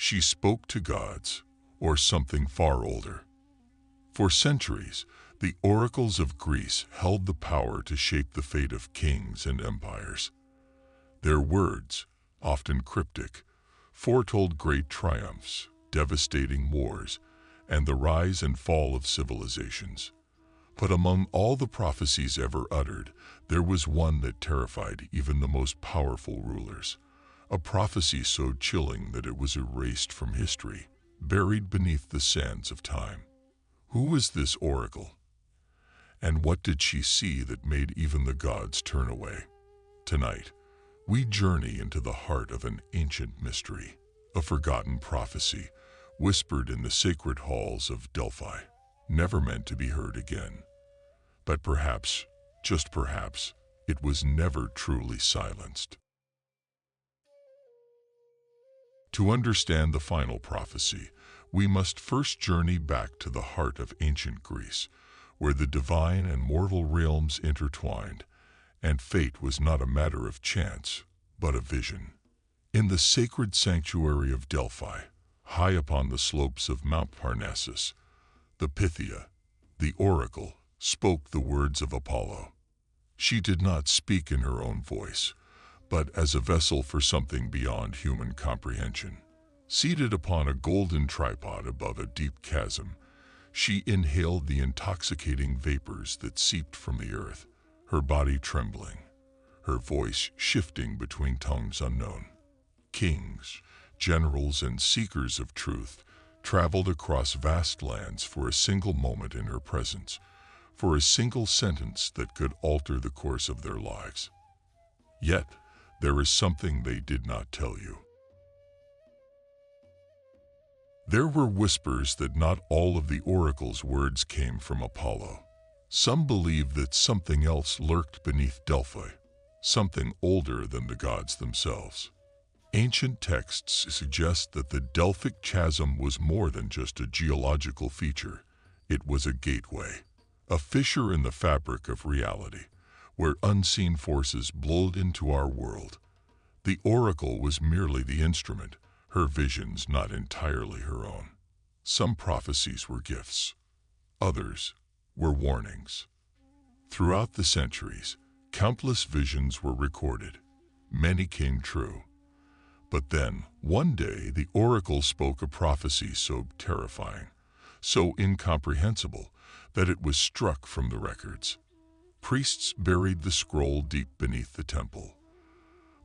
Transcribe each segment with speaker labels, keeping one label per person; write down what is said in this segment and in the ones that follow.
Speaker 1: She spoke to gods, or something far older. For centuries, the oracles of Greece held the power to shape the fate of kings and empires. Their words, often cryptic, foretold great triumphs, devastating wars, and the rise and fall of civilizations. But among all the prophecies ever uttered, there was one that terrified even the most powerful rulers. A prophecy so chilling that it was erased from history, buried beneath the sands of time. Who was this oracle? And what did she see that made even the gods turn away? Tonight, we journey into the heart of an ancient mystery, a forgotten prophecy, whispered in the sacred halls of Delphi, never meant to be heard again. But perhaps, just perhaps, it was never truly silenced. To understand the final prophecy, we must first journey back to the heart of ancient Greece, where the divine and mortal realms intertwined, and fate was not a matter of chance, but a vision. In the sacred sanctuary of Delphi, high upon the slopes of Mount Parnassus, the Pythia, the oracle, spoke the words of Apollo. She did not speak in her own voice, but as a vessel for something beyond human comprehension. Seated upon a golden tripod above a deep chasm, she inhaled the intoxicating vapors that seeped from the earth, her body trembling, her voice shifting between tongues unknown. Kings, generals, and seekers of truth traveled across vast lands for a single moment in her presence, for a single sentence that could alter the course of their lives. Yet, there is something they did not tell you. There were whispers that not all of the oracle's words came from Apollo. Some believed that something else lurked beneath Delphi, something older than the gods themselves. Ancient texts suggest that the Delphic chasm was more than just a geological feature. It was a gateway, a fissure in the fabric of reality, where unseen forces blowed into our world. The oracle was merely the instrument, her visions not entirely her own. Some prophecies were gifts, others were warnings. Throughout the centuries, countless visions were recorded. Many came true. But then, one day, the oracle spoke a prophecy so terrifying, so incomprehensible, that it was struck from the records. Priests buried the scroll deep beneath the temple.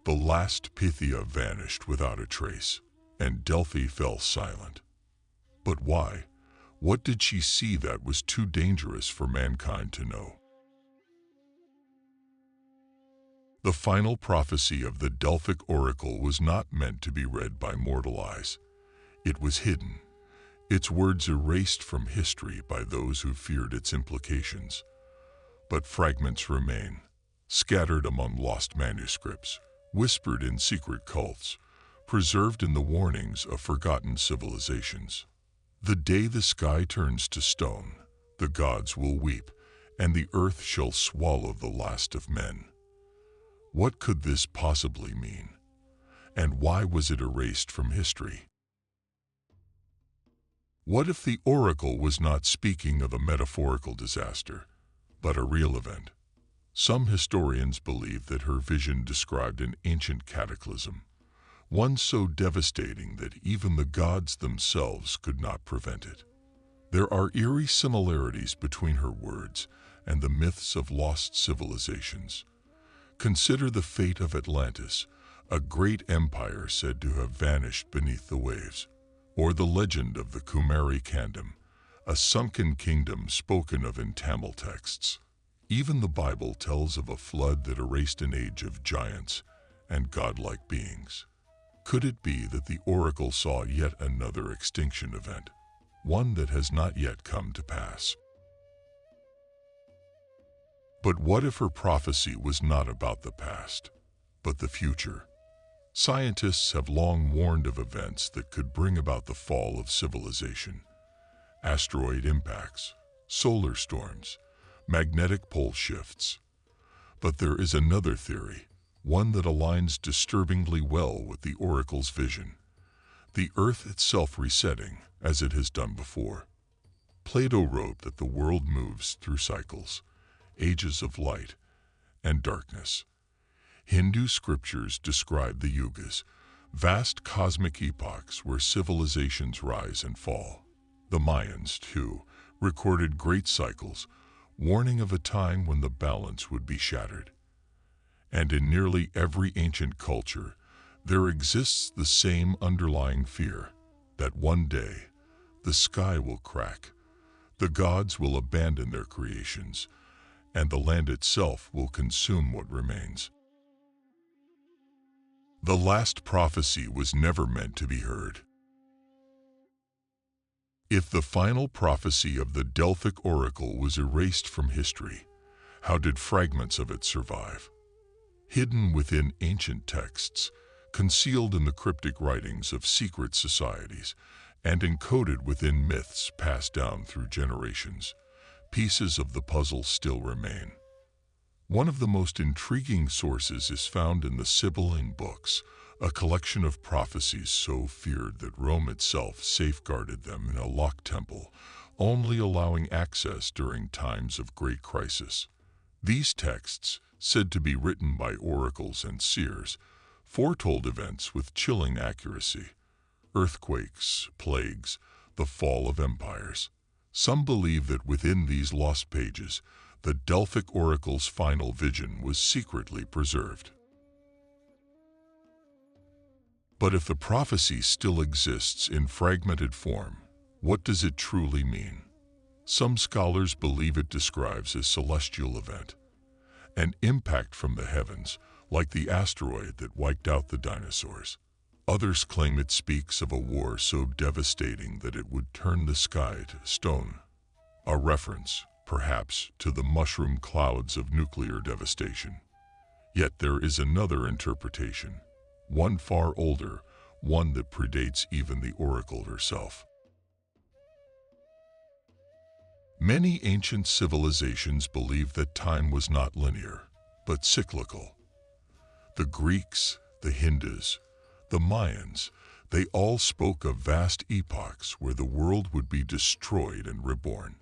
Speaker 1: The last Pythia vanished without a trace, and Delphi fell silent. But why? What did she see that was too dangerous for mankind to know? The final prophecy of the Delphic oracle was not meant to be read by mortal eyes. It was hidden, its words erased from history by those who feared its implications. But fragments remain, scattered among lost manuscripts, whispered in secret cults, preserved in the warnings of forgotten civilizations. The day the sky turns to stone, the gods will weep, and the earth shall swallow the last of men. What could this possibly mean? And why was it erased from history? What if the oracle was not speaking of a metaphorical disaster, but a real event? Some historians believe that her vision described an ancient cataclysm, one so devastating that even the gods themselves could not prevent it. There are eerie similarities between her words and the myths of lost civilizations. Consider the fate of Atlantis, a great empire said to have vanished beneath the waves, or the legend of the Kumari Kingdom, a sunken kingdom spoken of in Tamil texts. Even the Bible tells of a flood that erased an age of giants and godlike beings. Could it be that the oracle saw yet another extinction event, one that has not yet come to pass? But what if her prophecy was not about the past, but the future? Scientists have long warned of events that could bring about the fall of civilization. Asteroid impacts, solar storms, magnetic pole shifts. But there is another theory, one that aligns disturbingly well with the oracle's vision. the earth itself resetting as it has done before. Plato wrote that the world moves through cycles, ages of light and darkness. Hindu scriptures describe the yugas, vast cosmic epochs where civilizations rise and fall. The Mayans, too, recorded great cycles, warning of a time when the balance would be shattered. And in nearly every ancient culture, there exists the same underlying fear that one day the sky will crack, the gods will abandon their creations, and the land itself will consume what remains. The last prophecy was never meant to be heard. If the final prophecy of the Delphic oracle was erased from history, how did fragments of it survive? Hidden within ancient texts, concealed in the cryptic writings of secret societies, and encoded within myths passed down through generations, pieces of the puzzle still remain. One of the most intriguing sources is found in the Sibylline books, a collection of prophecies so feared that Rome itself safeguarded them in a locked temple, only allowing access during times of great crisis. These texts, said to be written by oracles and seers, foretold events with chilling accuracy: earthquakes, plagues, the fall of empires. Some believe that within these lost pages, the Delphic oracle's final vision was secretly preserved. But if the prophecy still exists in fragmented form, what does it truly mean? Some scholars believe it describes a celestial event, an impact from the heavens, like the asteroid that wiped out the dinosaurs. Others claim it speaks of a war so devastating that it would turn the sky to stone, a reference, perhaps, to the mushroom clouds of nuclear devastation. Yet there is another interpretation, one far older, one that predates even the oracle herself. Many ancient civilizations believed that time was not linear, but cyclical. The Greeks, the Hindus, the Mayans, they all spoke of vast epochs where the world would be destroyed and reborn.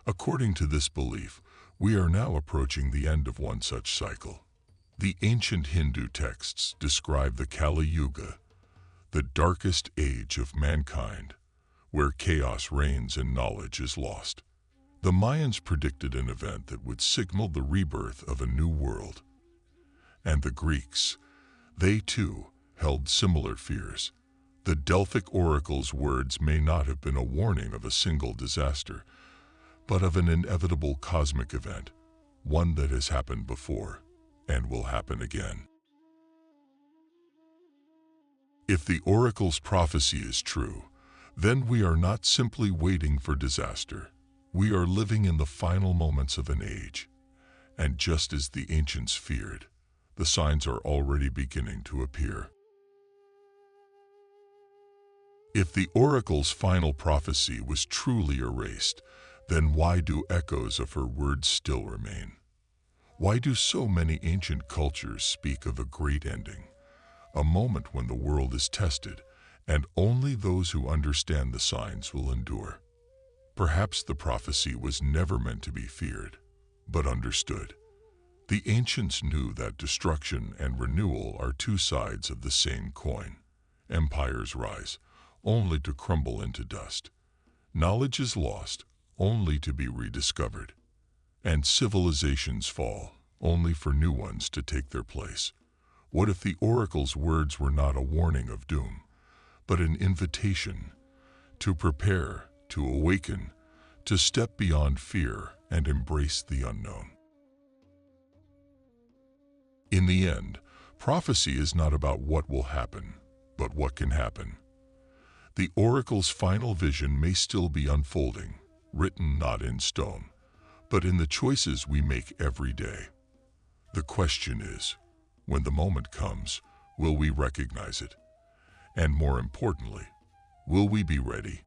Speaker 1: According to this belief, we are now approaching the end of one such cycle. The ancient Hindu texts describe the Kali Yuga, the darkest age of mankind, where chaos reigns and knowledge is lost. The Mayans predicted an event that would signal the rebirth of a new world. And the Greeks, they too held similar fears. The Delphic oracle's words may not have been a warning of a single disaster, but of an inevitable cosmic event, one that has happened before and will happen again. If the oracle's prophecy is true, then we are not simply waiting for disaster. We are living in the final moments of an age, and just as the ancients feared, the signs are already beginning to appear. If the oracle's final prophecy was truly erased, then why do echoes of her words still remain? Why do so many ancient cultures speak of a great ending, a moment when the world is tested, and only those who understand the signs will endure? Perhaps the prophecy was never meant to be feared, but understood. The ancients knew that destruction and renewal are two sides of the same coin. Empires rise, only to crumble into dust. Knowledge is lost, only to be rediscovered. And civilizations fall, only for new ones to take their place. What if the oracle's words were not a warning of doom, but an invitation to prepare, to awaken, to step beyond fear and embrace the unknown? In the end, prophecy is not about what will happen, but what can happen. The oracle's final vision may still be unfolding, written not in stone, but in the choices we make every day. The question is, when the moment comes, will we recognize it? And more importantly, will we be ready?